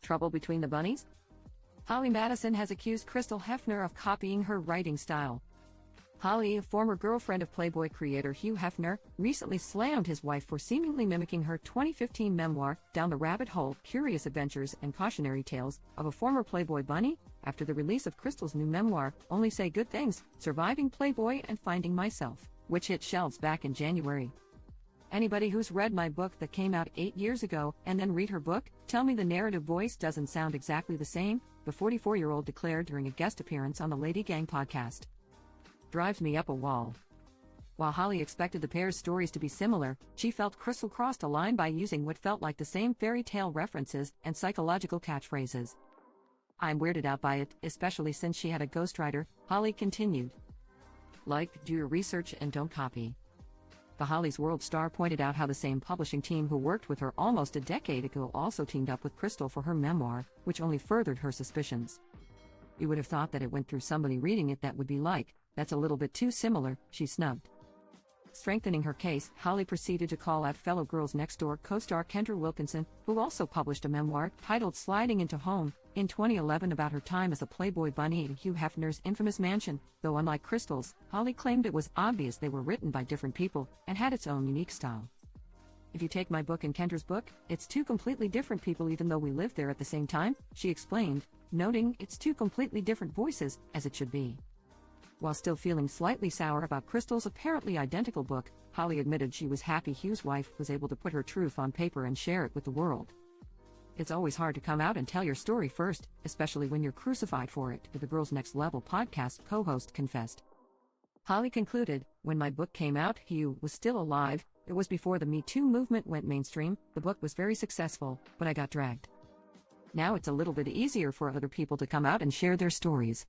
Trouble between the bunnies? Holly Madison has accused Hugh Hefner of copying her writing style. Holly, a former girlfriend of Playboy creator Hugh Hefner, recently slammed his wife for seemingly mimicking her 2015 memoir, Down the Rabbit Hole, Curious Adventures and Cautionary Tales, of a former Playboy Bunny, after the release of Crystal's new memoir, Only Say Good Things, Surviving Playboy and Finding Myself, which hit shelves back in January. Anybody who's read my book that came out 8 years ago and then read her book, tell me the narrative voice doesn't sound exactly the same, the 44-year-old declared during a guest appearance on the Lady Gang podcast. Drives me up a wall. While Holly expected the pair's stories to be similar, she felt Crystal crossed a line by using what felt like the same fairy tale references and psychological catchphrases. I'm weirded out by it, especially since she had a ghostwriter, Holly continued. Like, do your research and don't copy. The Holly's World star pointed out how the same publishing team who worked with her almost a decade ago also teamed up with Crystal for her memoir, which only furthered her suspicions. You would have thought that it went through somebody reading it that would be like, that's a little bit too similar, she snubbed. Strengthening her case, Holly proceeded to call out fellow Girls Next Door co-star Kendra Wilkinson, who also published a memoir titled Sliding Into Home in 2011 about her time as a Playboy Bunny in Hugh Hefner's infamous mansion, though unlike Crystal's, Holly claimed it was obvious they were written by different people and had its own unique style. If you take my book and Kendra's book, it's two completely different people even though we lived there at the same time, she explained, noting it's two completely different voices, as it should be. While still feeling slightly sour about Crystal's apparently identical book, Holly admitted she was happy Hugh's wife was able to put her truth on paper and share it with the world. It's always hard to come out and tell your story first, especially when you're crucified for it, the Girls Next Level podcast co-host confessed. Holly concluded, when my book came out, Hugh was still alive. It was before the Me Too movement went mainstream. The book was very successful, but I got dragged. Now it's a little bit easier for other people to come out and share their stories.